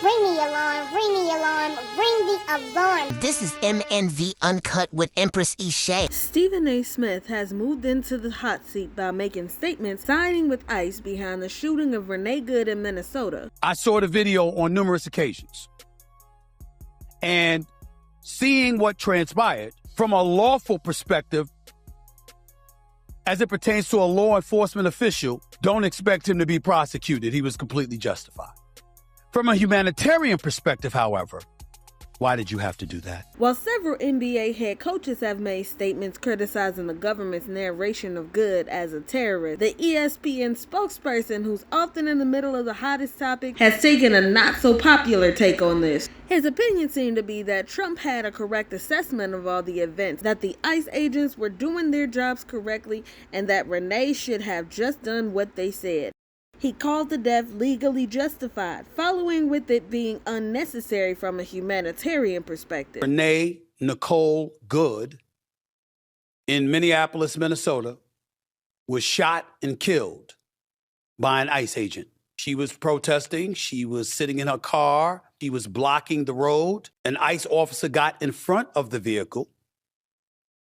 Ring the alarm, ring the alarm, ring the alarm. This is MNV Uncut with Empress Ishay. Stephen A. Smith has moved into the hot seat by making statements siding with ICE behind the shooting of Renee Good in Minnesota. I saw the video on numerous occasions. And seeing what transpired from a lawful perspective, as it pertains to a law enforcement official, don't expect him to be prosecuted. He was completely justified. From a humanitarian perspective, however, why did you have to do that? While several NBA head coaches have made statements criticizing the government's narration of Good as a terrorist, the ESPN spokesperson, who's often in the middle of the hottest topic, has taken a not-so-popular take on this. His opinion seemed to be that Trump had a correct assessment of all the events, that the ICE agents were doing their jobs correctly, and that Renee should have just done what they said. He called the death legally justified, following with it being unnecessary from a humanitarian perspective. Renee Nicole Good in Minneapolis, Minnesota, was shot and killed by an ICE agent. She was protesting. She was sitting in her car. She was blocking the road. An ICE officer got in front of the vehicle.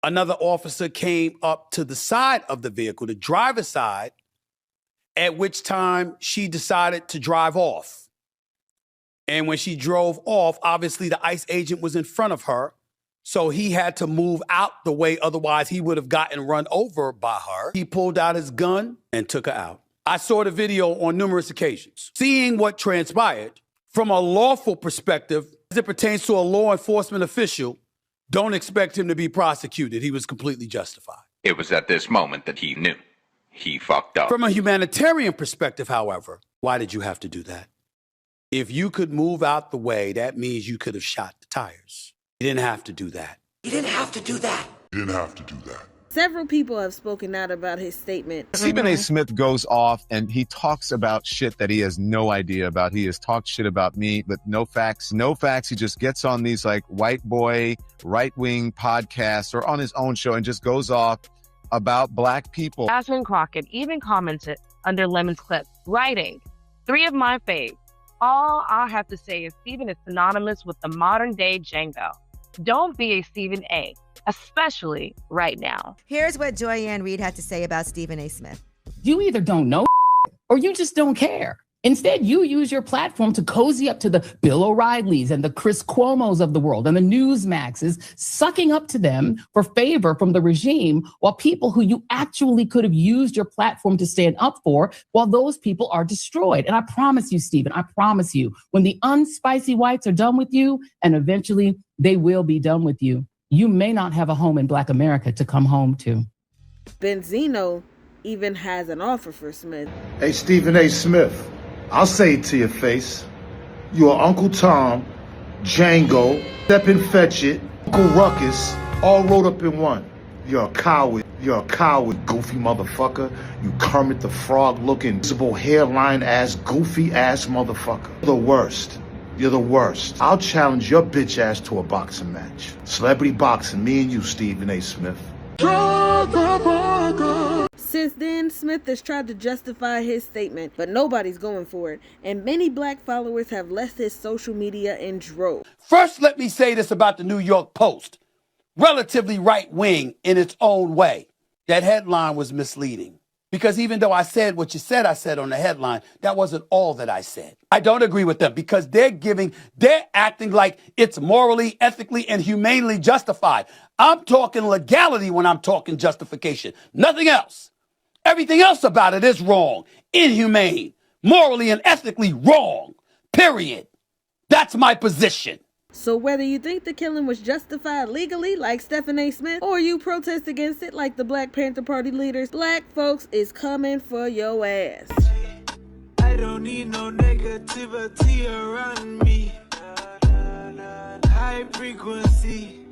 Another officer came up to the side of the vehicle, the driver's side, at which time she decided to drive off. And when she drove off, obviously the ICE agent was in front of her, so he had to move out the way, otherwise he would have gotten run over by her. He pulled out his gun and took her out. I saw the video on numerous occasions. Seeing what transpired from a lawful perspective, as it pertains to a law enforcement official, don't expect him to be prosecuted. He was completely justified. It was at this moment that he knew. He fucked up. From a humanitarian perspective, however, why did you have to do that? If you could move out the way, that means you could have shot the tires. You didn't have to do that. You didn't have to do that. You didn't have to do that. Several people have spoken out about his statement. Stephen A. Smith goes off and he talks about shit that he has no idea about. He has talked shit about me, but no facts. No facts. He just gets on these like white boy, right-wing podcasts or on his own show and just goes off about black people. Jasmine Crockett even commented under Lemon's clip, writing, 3 of my faves. All I have to say is Stephen is synonymous with the modern day Django. Don't be a Stephen A., especially right now. Here's what Joyanne Reid had to say about Stephen A. Smith. You either don't know or you just don't care. Instead, you use your platform to cozy up to the Bill O'Reillys and the Chris Cuomos of the world and the Newsmaxes, sucking up to them for favor from the regime, while people who you actually could have used your platform to stand up for, while those people are destroyed. And I promise you, Stephen, I promise you, when the unspicy whites are done with you, and eventually they will be done with you, you may not have a home in Black America to come home to. Benzino even has an offer for Smith. Hey, Stephen A. Smith, I'll say it to your face. You are Uncle Tom, Django, Step and Fetch It, Uncle Ruckus, all rolled up in one. You're a coward. You're a coward, goofy motherfucker. You Kermit the Frog looking, visible hairline ass, goofy ass motherfucker. You're the worst. You're the worst. I'll challenge your bitch ass to a boxing match. Celebrity boxing, me and you, Stephen A. Smith. Since then, Smith has tried to justify his statement, but nobody's going for it, and many black followers have left his social media in droves. First, let me say this about the New York Post. Relatively right-wing in its own way. That headline was misleading. Because even though I said what you said I said on the headline, that wasn't all that I said. I don't agree with them because they're acting like it's morally, ethically, and humanely justified. I'm talking legality when I'm talking justification. Nothing else. Everything else about it is wrong, inhumane, morally and ethically wrong. Period. That's my position. So whether you think the killing was justified legally, like Stephen A. Smith, or you protest against it like the Black Panther Party leaders, black folks is coming for your ass. I don't need no negativity around me. High frequency.